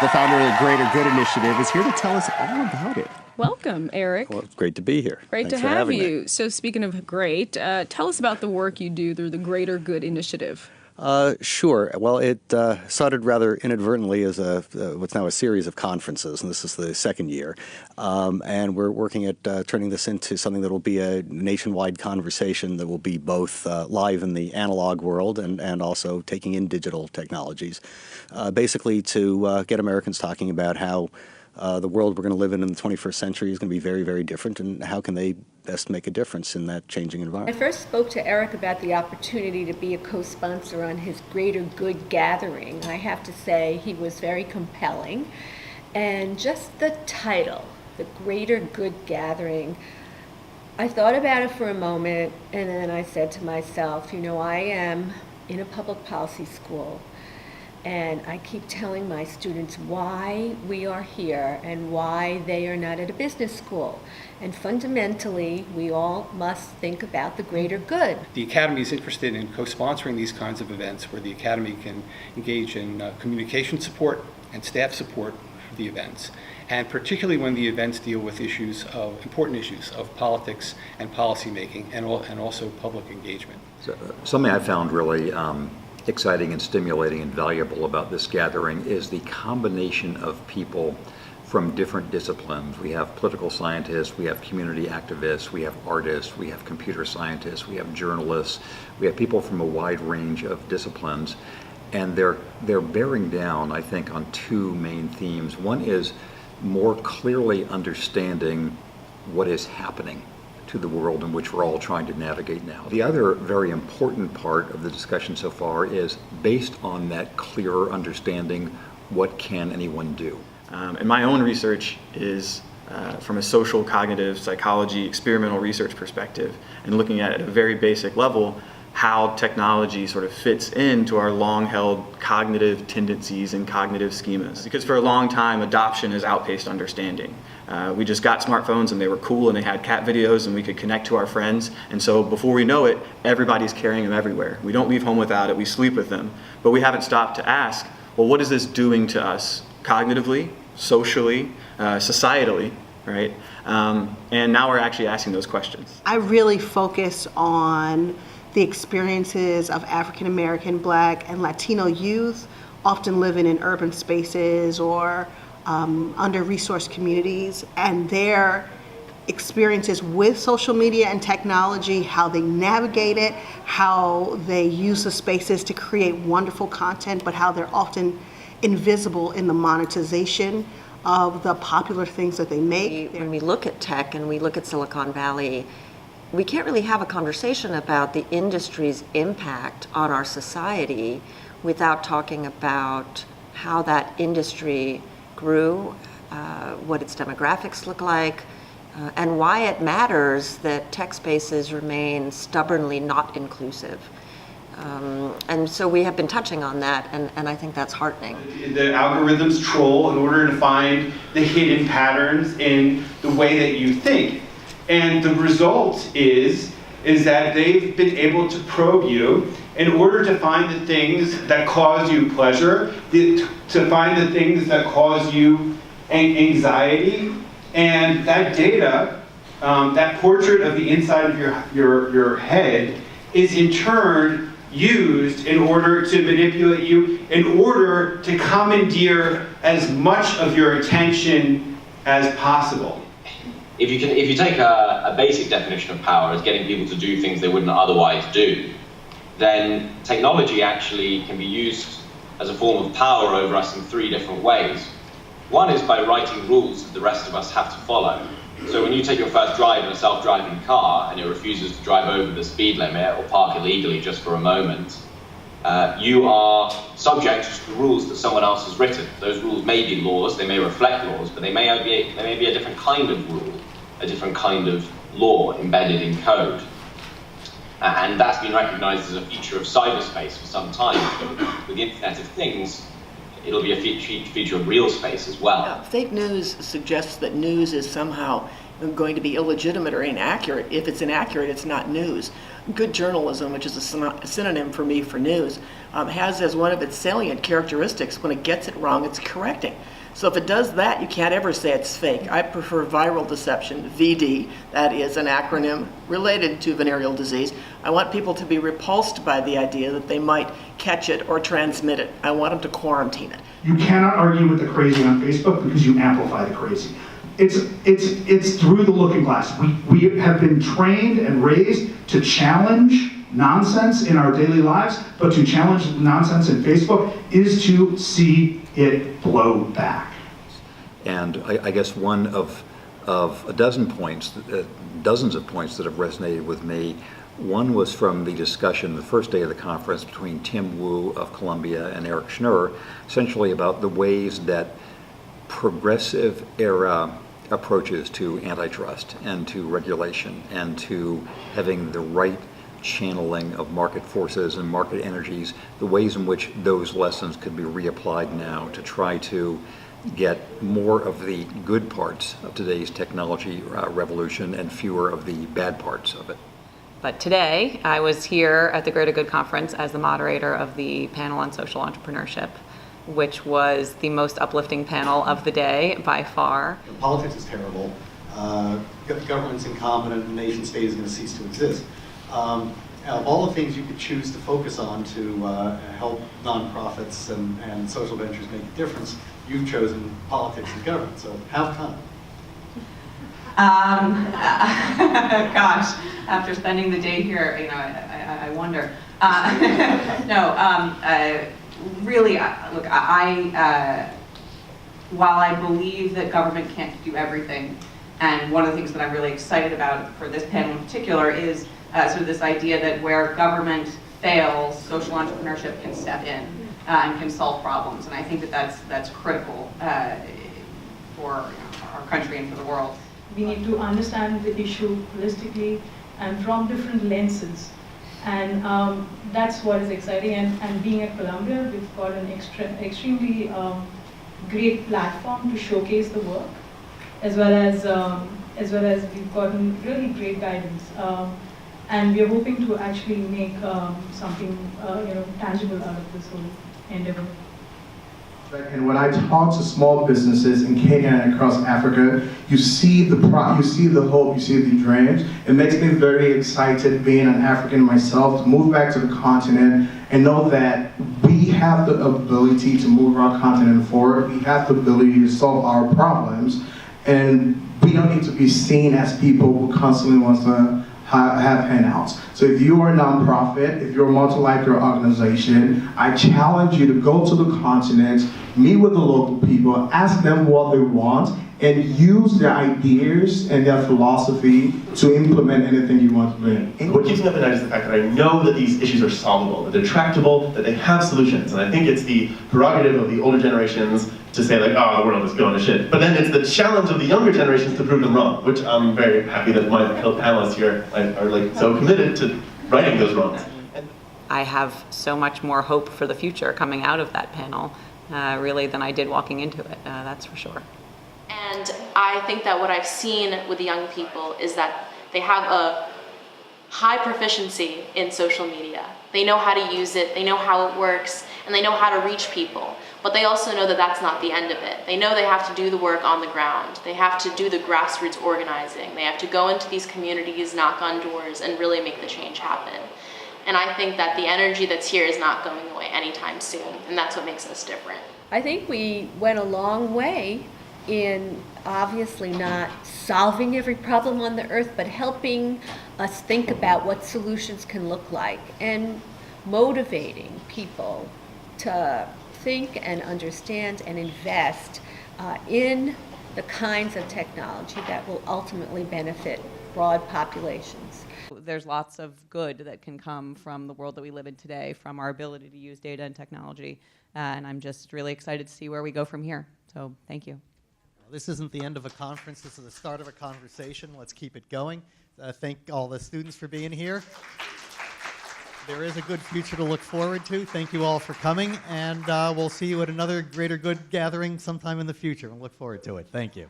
the founder of the Greater Good Initiative, is here to tell us all about it. Welcome, Eric. Well, it's great to be here. Great Thanks to for have having you. me. So speaking of great, tell us about the work you do through the Greater Good Initiative. Sure. Well, it started rather inadvertently as what's now a series of conferences, and this is the second year. And we're working at turning this into something that will be a nationwide conversation that will be both live in the analog world and also taking in digital technologies, basically to get Americans talking about how the world we're going to live in the 21st century is going to be very, very different, and how can they best make a difference in that changing environment. I first spoke to Eric about the opportunity to be a co-sponsor on his Greater Good gathering. I have to say he was very compelling. And just the title, the Greater Good Gathering, I thought about it for a moment, and then I said to myself, you know, I am in a public policy school, and I keep telling my students why we are here and why they are not at a business school. And fundamentally, we all must think about the greater good. The Academy is interested in co-sponsoring these kinds of events where the Academy can engage in communication support and staff support for the events. And particularly when the events deal with important issues of politics and policy making and also public engagement. So, something I found really exciting and stimulating and valuable about this gathering is the combination of people from different disciplines. We have political scientists, we have community activists, we have artists, we have computer scientists, we have journalists, we have people from a wide range of disciplines, and they're bearing down, I think, on two main themes. One is more clearly understanding what is happening to the world in which we're all trying to navigate now. The other very important part of the discussion so far is, based on that clearer understanding, what can anyone do? And my own research is from a social cognitive psychology experimental research perspective, and looking at a very basic level how technology sort of fits into our long-held cognitive tendencies and cognitive schemas. Because for a long time, adoption has outpaced understanding. We just got smartphones and they were cool and they had cat videos and we could connect to our friends. And so before we know it, everybody's carrying them everywhere. We don't leave home without it, we sleep with them. But we haven't stopped to ask, well, what is this doing to us cognitively, socially, societally, right? And now we're actually asking those questions. I really focus on the experiences of African American, Black, and Latino youth, often living in urban spaces or under-resourced communities, and their experiences with social media and technology, how they navigate it, how they use the spaces to create wonderful content, but how they're often invisible in the monetization of the popular things that they make. When we look at tech and we look at Silicon Valley, we can't really have a conversation about the industry's impact on our society without talking about how that industry grew, what its demographics look like, and why it matters that tech spaces remain stubbornly not inclusive. And so we have been touching on that, and I think that's heartening. The algorithms troll in order to find the hidden patterns in the way that you think. And the result is that they've been able to probe you in order to find the things that cause you pleasure, to find the things that cause you anxiety. And that data, that portrait of the inside of your head, is in turn used in order to manipulate you, in order to commandeer as much of your attention as possible. If you take a basic definition of power as getting people to do things they wouldn't otherwise do, then technology actually can be used as a form of power over us in three different ways. One is by writing rules that the rest of us have to follow. So when you take your first drive in a self-driving car and it refuses to drive over the speed limit or park illegally just for a moment, you are subject to the rules that someone else has written. Those rules may be laws, they may reflect laws, but they may be a different kind of rule, a different kind of law embedded in code. And that's been recognized as a feature of cyberspace for some time. With the Internet of Things, it'll be a feature of real space as well. Yeah, fake news suggests that news is somehow going to be illegitimate or inaccurate. If it's inaccurate, it's not news. Good journalism, which is a synonym for me for news, has as one of its salient characteristics, when it gets it wrong, it's correcting. So if it does that, you can't ever say it's fake. I prefer viral deception, VD, that is an acronym related to venereal disease. I want people to be repulsed by the idea that they might catch it or transmit it. I want them to quarantine it. You cannot argue with the crazy on Facebook because you amplify the crazy. It's through the looking glass. We have been trained and raised to challenge nonsense in our daily lives, but to challenge nonsense in Facebook is to see it blow back. And I guess one of a dozen points, dozens of points that have resonated with me. One was from the discussion the first day of the conference between Tim Wu of Columbia and Eric Schnurr, essentially about the ways that progressive era approaches to antitrust and to regulation and to having the right channeling of market forces and market energies, the ways in which those lessons could be reapplied now to try to get more of the good parts of today's technology revolution and fewer of the bad parts of it. But today, I was here at the Greater Good Conference as the moderator of the panel on social entrepreneurship, which was the most uplifting panel of the day by far. Politics is terrible. Government's incompetent. The nation state is going to cease to exist. Of all the things you could choose to focus on to help nonprofits and social ventures make a difference, you've chosen politics and government. So how come? Gosh, after spending the day here, I wonder. Really, look, while I believe that government can't do everything, and one of the things that I'm really excited about for this panel in particular is sort of this idea that where government fails, social entrepreneurship can step in and can solve problems, and I think that that's critical for our country and for the world. We need to understand the issue holistically and from different lenses. And that's what is exciting. And being at Columbia, we've got an extremely great platform to showcase the work, as well as we've gotten really great guidance. And we are hoping to actually make something tangible out of this whole endeavor. And when I talk to small businesses in Kenya and across Africa, you see the hope, you see the dreams. It makes me very excited, being an African myself, to move back to the continent and know that we have the ability to move our continent forward. We have the ability to solve our problems, and we don't need to be seen as people who constantly want to have handouts. So if you are a nonprofit, if you're a multilateral organization, I challenge you to go to the continent, meet with the local people, ask them what they want, and use their ideas and their philosophy to implement anything you want to bring. What keeps me up at night is the fact that I know that these issues are solvable, that they're tractable, that they have solutions. And I think it's the prerogative of the older generations to say, like, oh, the world is going to shit. But then it's the challenge of the younger generations to prove them wrong, which I'm very happy that my panelists here are like so committed to righting those wrongs. I have so much more hope for the future coming out of that panel, really, than I did walking into it, that's for sure. And I think that what I've seen with the young people is that they have a high proficiency in social media. They know how to use it, they know how it works, and they know how to reach people. But they also know that that's not the end of it. They know they have to do the work on the ground. They have to do the grassroots organizing. They have to go into these communities, knock on doors, and really make the change happen. And I think that the energy that's here is not going away anytime soon, and that's what makes us different. I think we went a long way in obviously not solving every problem on the earth, but helping us think about what solutions can look like and motivating people to think and understand and invest in the kinds of technology that will ultimately benefit broad populations. There's lots of good that can come from the world that we live in today, from our ability to use data and technology, and I'm just really excited to see where we go from here. So thank you. This isn't the end of a conference, this is the start of a conversation. Let's keep it going. Thank all the students for being here. There is a good future to look forward to. Thank you all for coming, and we'll see you at another Greater Good gathering sometime in the future. We'll look forward to it. Thank you.